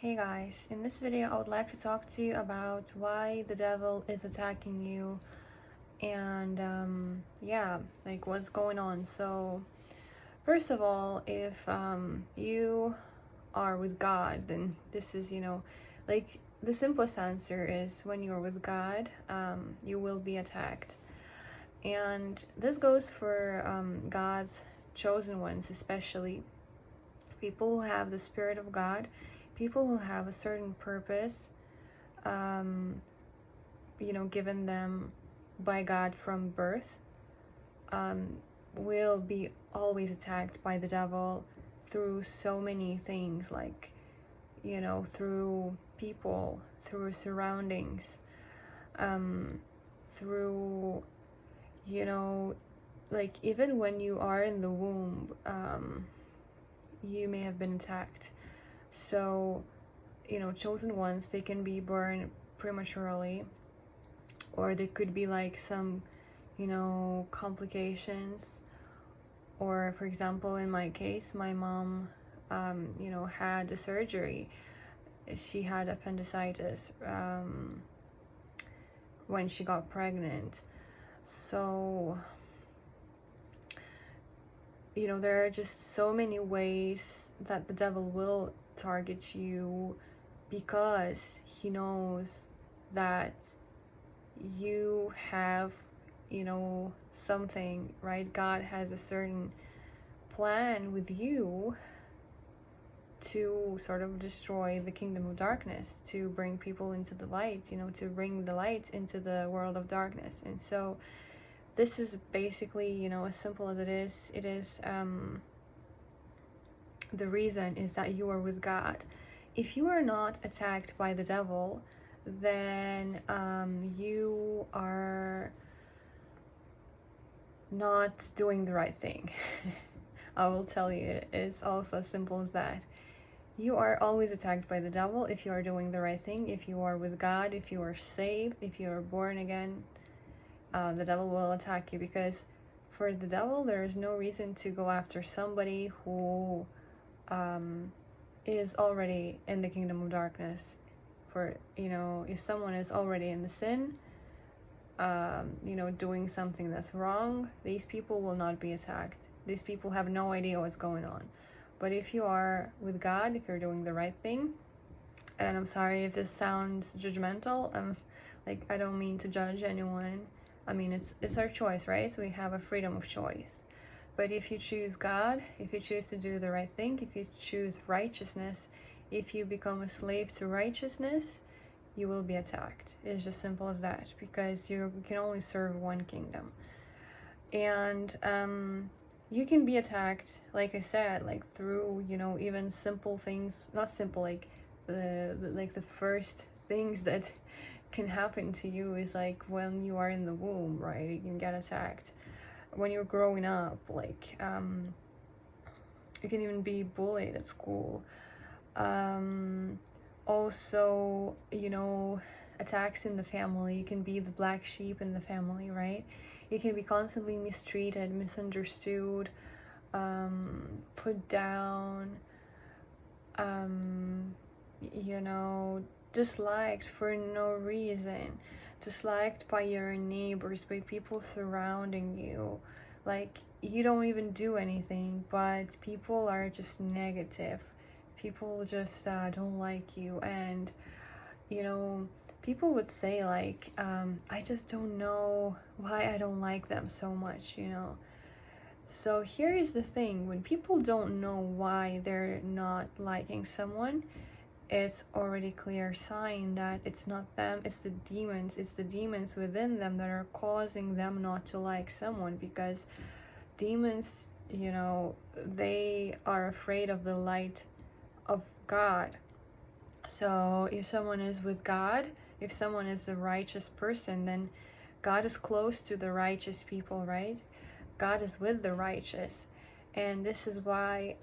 Hey guys, in this video I would like to talk to you about why the devil is attacking you and like what's going on. So first of all, if you are with God, then this is, like the simplest answer is when you're with God, you will be attacked. And this goes for God's chosen ones, especially people who have the Spirit of God, people who have a certain purpose, given them by God from birth, will be always attacked by the devil through so many things, like, through people, through surroundings, through, like even when you are in the womb, you may have been attacked. So, chosen ones, they can be born prematurely, or there could be like some, complications. Or for example, in my case, my mom, had a surgery. She had appendicitis when she got pregnant. So, there are just so many ways that the devil will target you, because he knows that you have, something, right? God has a certain plan with you to sort of destroy the kingdom of darkness, to bring people into the light, to bring the light into the world of darkness. And so this is basically, as simple as it is, the reason is that you are with God. If you are not attacked by the devil, then you are not doing the right thing. I will tell you, it's also as simple as that. You are always attacked by the devil if you are doing the right thing, if you are with God, if you are saved, if you are born again. The devil will attack you, because for the devil there is no reason to go after somebody who is already in the kingdom of darkness. For, if someone is already in the sin, doing something that's wrong, these people will not be attacked. These people have no idea what's going on. But if you are with God, if you're doing the right thing, and I'm sorry if this sounds judgmental, like, I don't mean to judge anyone. I mean, it's our choice, right? So we have a freedom of choice. But if you choose God, if you choose to do the right thing, if you choose righteousness, if you become a slave to righteousness, you will be attacked. It's just simple as that, because you can only serve one kingdom. And you can be attacked, like I said, like through, even simple things, not simple, like the first things that can happen to you is like when you are in the womb, right? You can get attacked. When you're growing up, like you can even be bullied at school. Also, attacks in the family. You can be the black sheep in the family, right? You can be constantly mistreated, misunderstood, put down, disliked for no reason, disliked by your neighbors, by people surrounding you. Like, you don't even do anything, but people are just negative. People just don't like you. And people would say, like, I just don't know why I don't like them so much. So here is the thing: when people don't know why they're not liking someone, it's already clear sign that it's not them, it's the demons within them that are causing them not to like someone. Because demons, they are afraid of the light of God. So if someone is with God, if someone is a righteous person, then God is close to the righteous people, right? God is with the righteous. And this is why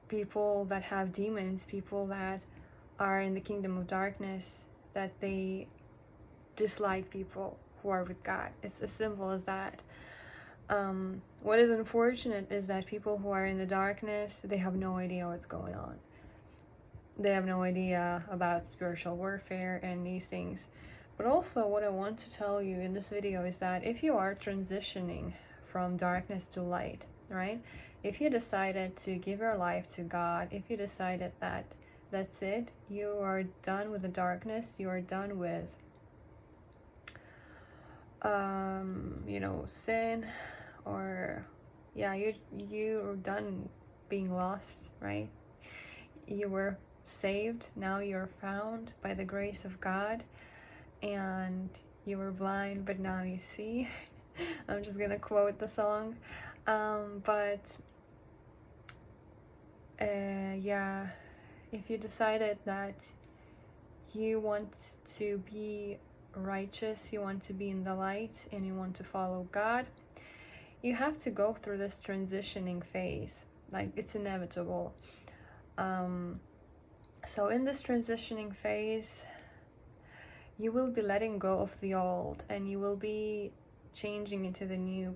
people that have demons, people that are in the kingdom of darkness, that they dislike people who are with God. It's as simple as that. What is unfortunate is that people who are in the darkness, they have no idea what's going on. They have no idea about spiritual warfare and these things. But also, what I want to tell you in this video is that if you are transitioning from darkness to light, right? If you decided to give your life to God, if you decided that that's it, you are done with the darkness, you are done with, sin, or yeah, you're done being lost, right? You were saved, now you're found by the grace of God, and you were blind, but now you see. I'm just gonna quote the song. Yeah, if you decided that you want to be righteous, you want to be in the light, and you want to follow God, you have to go through this transitioning phase. Like, it's inevitable. So in this transitioning phase, you will be letting go of the old, and you will be changing into the new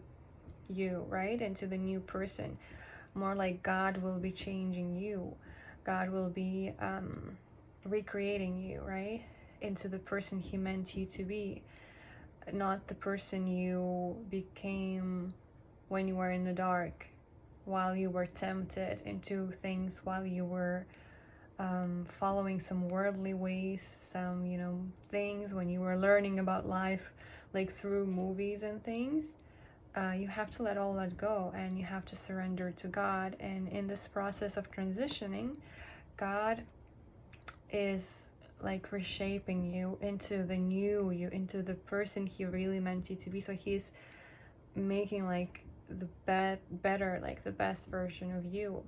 you, right? Into the new person. More like God will be changing you. God will be recreating you, right? Into the person He meant you to be. Not the person you became when you were in the dark, while you were tempted into things, while you were following some worldly ways, some, things, when you were learning about life, like through movies and things. You have to let all that go, and you have to surrender to God. And in this process of transitioning, God is like reshaping you into the new you, into the person He really meant you to be. So He's making like the better, like the best version of you.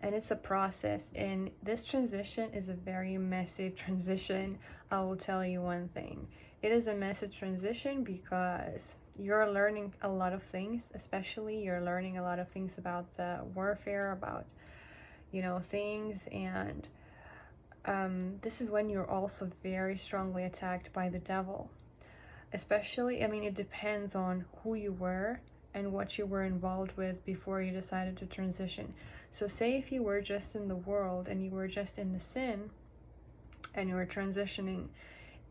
And it's a process, and this transition is a very messy transition. I will tell you one thing. It is a messy transition because you're learning a lot of things, especially you're learning a lot of things about the warfare, about, things. And this is when you're also very strongly attacked by the devil. Especially, it depends on who you were and what you were involved with before you decided to transition. So say if you were just in the world and you were just in the sin and you were transitioning,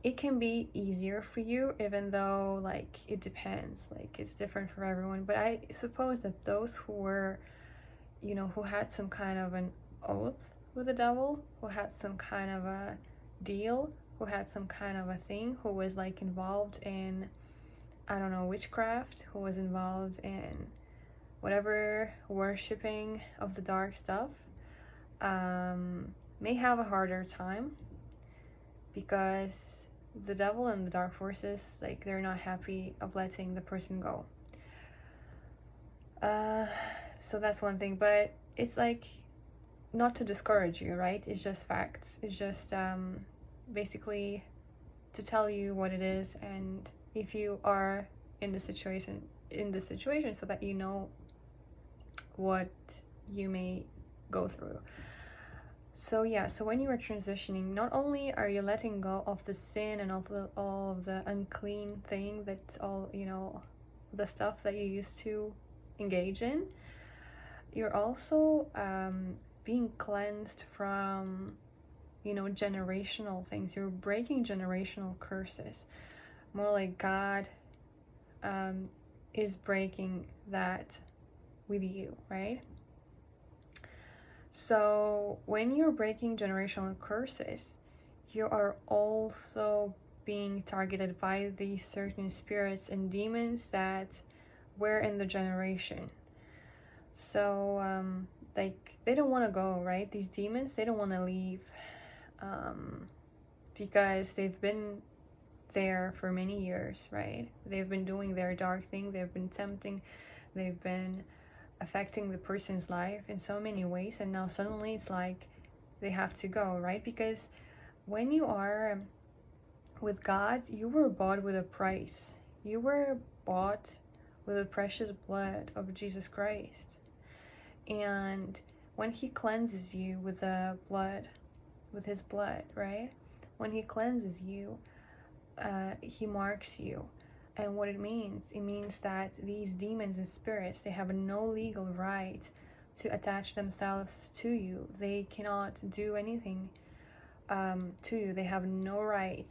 it can be easier for you, even though, like, it depends, like, it's different for everyone. But I suppose that those who were, who had some kind of an oath with the devil, who had some kind of a deal, who had some kind of a thing, who was like involved in, I don't know, witchcraft, who was involved in whatever worshipping of the dark stuff, may have a harder time, because the devil and the dark forces, like, they're not happy of letting the person go. So that's one thing. But it's like, not to discourage you, right? It's just facts. It's just basically to tell you what it is, and if you are in the situation, so that you know what you may go through. So yeah, so when you are transitioning, not only are you letting go of the sin and all of the unclean thing, that's all, the stuff that you used to engage in, you're also being cleansed from, generational things. You're breaking generational curses. More like God is breaking that with you, right? So when you're breaking generational curses, you are also being targeted by these certain spirits and demons that were in the generation. So like, they don't want to go, right? These demons, they don't want to leave, because they've been there for many years, right? They've been doing their dark thing, they've been tempting, they've been affecting the person's life in so many ways, and now suddenly it's like they have to go, right? Because when you are with God, you were bought with a price. You were bought with the precious blood of Jesus Christ. And when He cleanses you with the blood, with His blood, right? When He cleanses you, He marks you And what it means that these demons and spirits, they have no legal right to attach themselves to you. They cannot do anything to you. They have no right.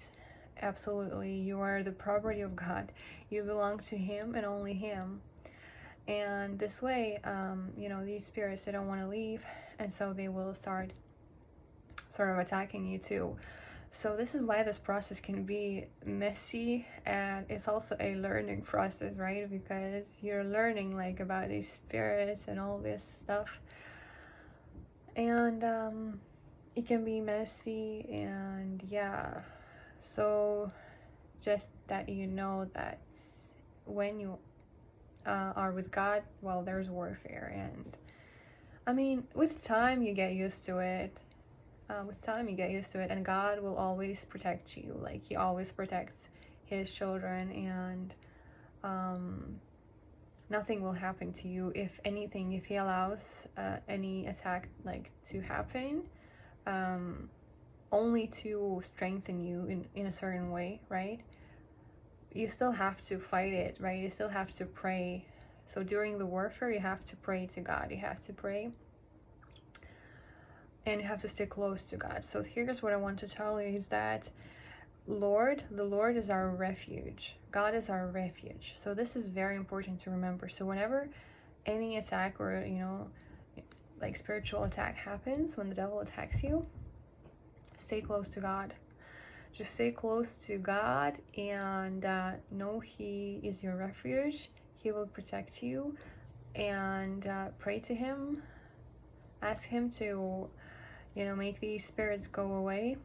Absolutely, you are the property of God. You belong to Him and only Him. And this way, these spirits, they don't want to leave, and so they will start sort of attacking you too. So this is why this process can be messy, and it's also a learning process, right? Because you're learning like about these spirits and all this stuff, and it can be messy. And yeah, so just that you know that when you are with God, well, there's warfare. And I mean, with time you get used to it. And God will always protect you. Like, He always protects His children, and nothing will happen to you. If anything, if He allows any attack like to happen, only to strengthen you in a certain way, right? You still have to fight it, right? You still have to pray. So during the warfare, you have to pray to God. You have to pray, and you have to stay close to God. So here's what I want to tell you is that the Lord is our refuge. God is our refuge. So this is very important to remember. So whenever any attack or, like spiritual attack happens, when the devil attacks you, stay close to God. Just stay close to God, and know He is your refuge. He will protect you, and pray to Him. Ask Him to make these spirits go away.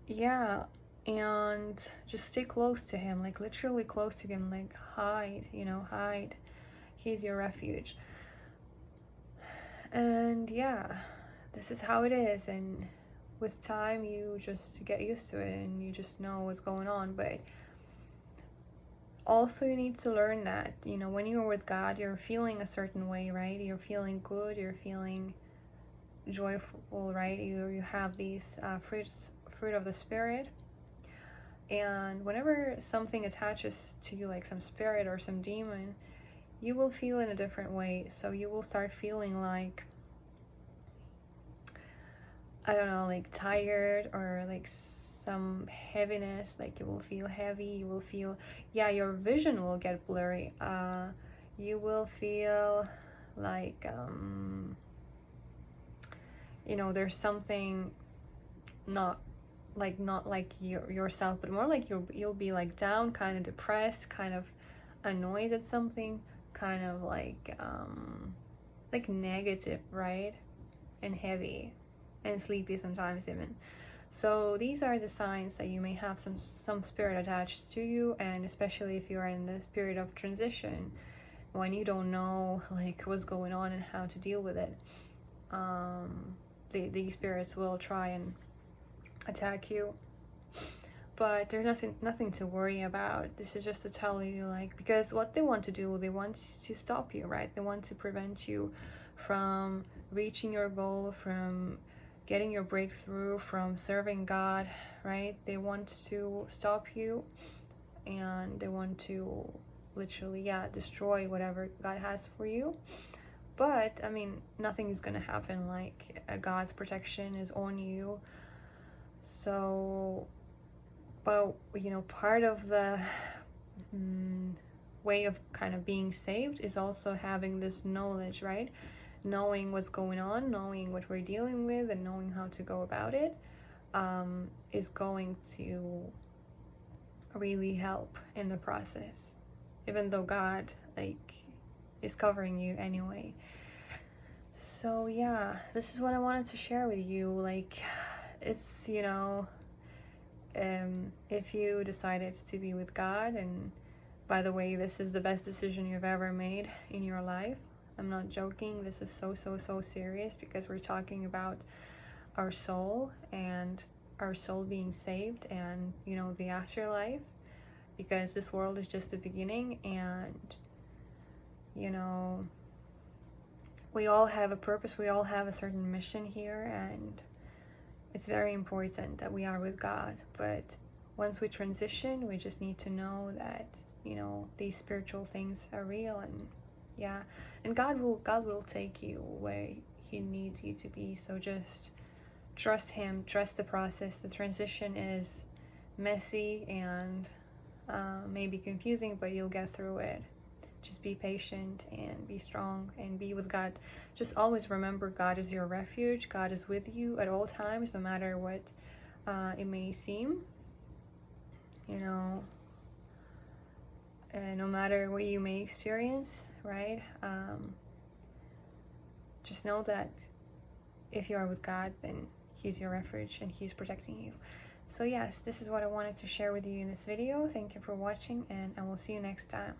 Yeah, and just stay close to Him, like literally close to Him, like hide. He's your refuge. And yeah, this is how it is. And with time, you just get used to it, and you just know what's going on. But also, you need to learn that, when you're with God, you're feeling a certain way, right? You're feeling good, you're feeling joyful, right? You have these fruit of the Spirit. And whenever something attaches to you, like some spirit or some demon, you will feel in a different way. So you will start feeling like, I don't know, like tired, or like some heaviness. Like you will feel heavy, you will feel, your vision will get blurry. You will feel like there's something not like yourself, but more like you'll be like down, kind of depressed, kind of annoyed at something, kind of like negative, right? And heavy and sleepy sometimes even. So these are the signs that you may have some spirit attached to you, and especially if you are in this period of transition, when you don't know like what's going on and how to deal with it. These spirits will try and attack you, but there's nothing to worry about. This is just to tell you, like, because what they want to do, they want to stop you, right? They want to prevent you from reaching your goal, from getting your breakthrough, from serving God, right? They want to stop you, and they want to literally, destroy whatever God has for you. But I mean, nothing is gonna happen. Like, God's protection is on you. So, but part of the way of kind of being saved is also having this knowledge, right? Knowing what's going on, knowing what we're dealing with, and knowing how to go about it is going to really help in the process, even though God is covering you anyway. So yeah, this is what I wanted to share with you. Like, it's if you decided to be with God, and by the way, this is the best decision you've ever made in your life. I'm not joking. This is so serious, because we're talking about our soul, and our soul being saved, and the afterlife, because this world is just the beginning. And we all have a purpose, we all have a certain mission here, and it's very important that we are with God. But once we transition, we just need to know that, you know, these spiritual things are real. And yeah, and God will take you where he needs you to be. So just trust him, trust the process. The transition is messy and maybe confusing, but you'll get through it. Just be patient and be strong and be with God. Just always remember, God is your refuge. God is with you at all times, no matter what it may seem. You know, no matter what you may experience, right? Just know that if you are with God, then he's your refuge and he's protecting you. So yes, this is what I wanted to share with you in this video. Thank you for watching, and I will see you next time.